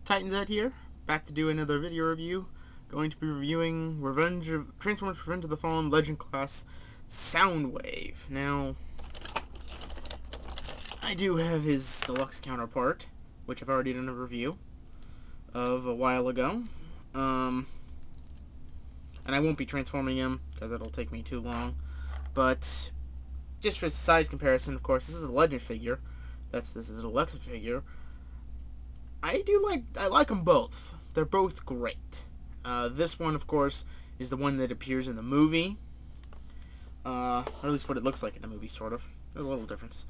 Titan's Head here, back to do another video review. Going to be reviewing Transformers Revenge of the Fallen Legend Class Soundwave. Now, I do have his deluxe counterpart, which I've already done a review of a while ago. And I won't be transforming him, because it'll take me too long. But, just for size comparison, of course, this is a Legend figure. This is a deluxe figure. I like them both. They're both great. This one, of course, is the one that appears in the movie. Or at least what it looks like in the movie, sort of. There's a little difference.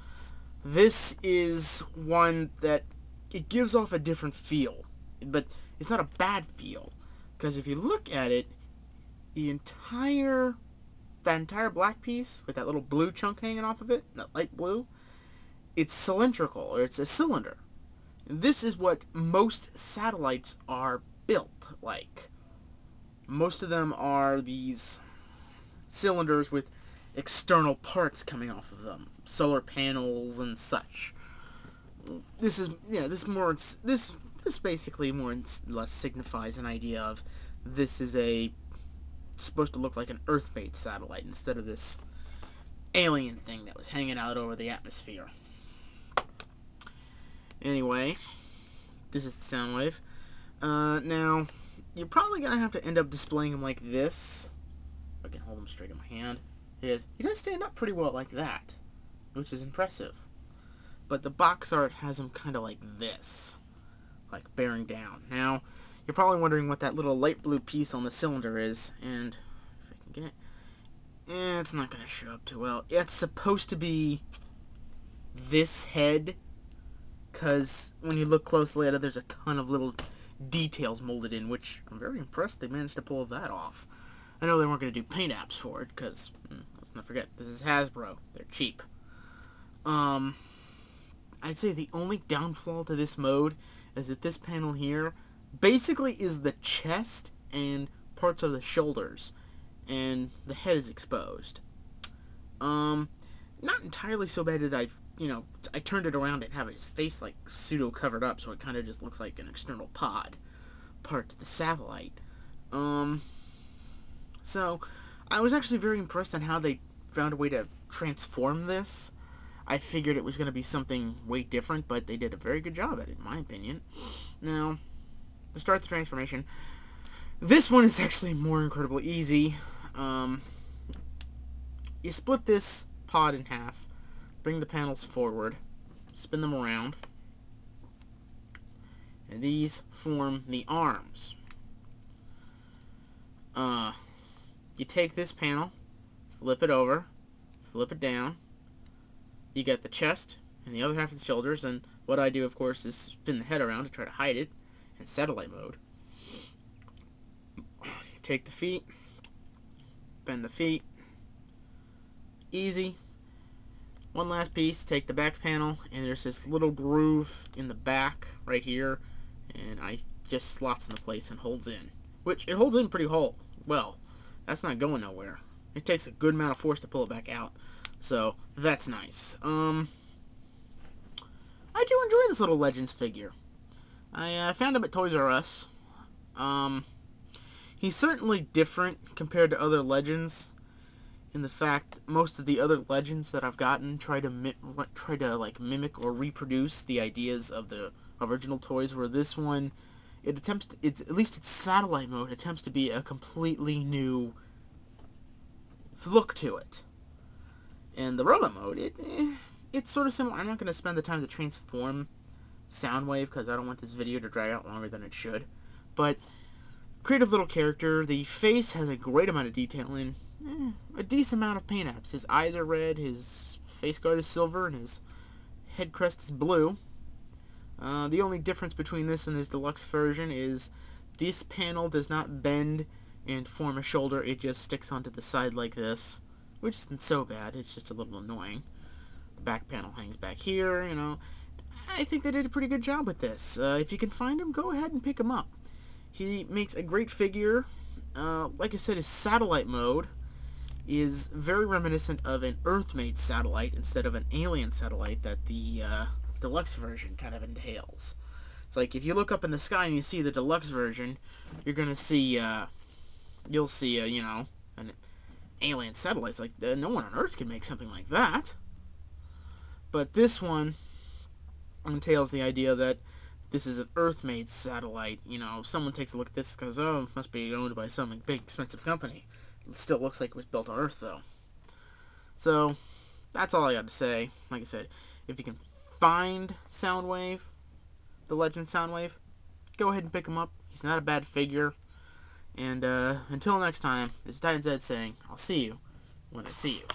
This is one that it gives off a different feel. But it's not a bad feel. Because if you look at it, that entire black piece, with that little blue chunk hanging off of it, that light blue, it's cylindrical, or it's a cylinder. This is what most satellites are built like. Most of them are these cylinders with external parts coming off of them, solar panels and such. This basically more or less signifies an idea of this is supposed to look like an Earth-made satellite instead of this alien thing that was hanging out over the atmosphere. Anyway, this is the Soundwave. Now, you're probably going to have to end up displaying him like this. If I can hold him straight in my hand. He does stand up pretty well like that, which is impressive. But the box art has him kind of like this, like bearing down. Now, you're probably wondering what that little light blue piece on the cylinder is, and if I can get it, it's not going to show up too well. It's supposed to be this head, because when you look closely at it, there's a ton of little details molded in, which I'm very impressed they managed to pull that off. I know they weren't going to do paint apps for it, because, let's not forget, this is Hasbro. They're cheap. I'd say the only downfall to this mode is that this panel here basically is the chest and parts of the shoulders, and the head is exposed. Not entirely so bad as I turned it around and have his face like pseudo covered up, so it kind of just looks like an external pod part to the satellite. So I was actually very impressed on how they found a way to transform this. I figured it was going to be something way different, but they did a very good job at it, in my opinion. Now, to start the transformation, this one is actually more incredibly easy. You split this pod in half, bring the panels forward, spin them around, and these form the arms. You take this panel, flip it over, flip it down, you get the chest and the other half of the shoulders, and what I do, of course, is spin the head around to try to hide it in satellite mode. You take the feet, bend the feet, easy. One last piece, take the back panel, and there's this little groove in the back right here, and I just slots into place and holds in. Which, it holds in pretty well. That's not going nowhere. It takes a good amount of force to pull it back out. So, that's nice. I do enjoy this little Legends figure. I found him at Toys R Us. He's certainly different compared to other Legends, in the fact most of the other Legends that I've gotten try to mimic or reproduce the ideas of the original toys, where this one, at least its satellite mode attempts to be a completely new look to it. And the robot mode, it's sort of similar. I'm not going to spend the time to transform Soundwave, because I don't want this video to drag out longer than it should. But, creative little character. The face has a great amount of detail in. A decent amount of paint apps. His eyes are red, his face guard is silver, and his head crest is blue. The only difference between this and this deluxe version is this panel does not bend and form a shoulder. It just sticks onto the side like this, which isn't so bad. It's just a little annoying. The back panel hangs back here, I think they did a pretty good job with this. If you can find him, go ahead and pick him up. He makes a great figure. Like I said, his satellite mode is very reminiscent of an Earth-made satellite instead of an alien satellite that the deluxe version kind of entails. It's like if you look up in the sky and you see the deluxe version, you're gonna see you'll see you know, an alien satellite. It's like no one on Earth can make something like that. But this one entails the idea that this is an Earth-made satellite. You know, if someone takes a look at this and goes, oh, it must be owned by some big, expensive company. It still looks like it was built on Earth, though. So, that's all I got to say. Like I said, if you can find Soundwave, the Legend Soundwave, go ahead and pick him up. He's not a bad figure. And until next time, it's Titan Zed saying, I'll see you when I see you.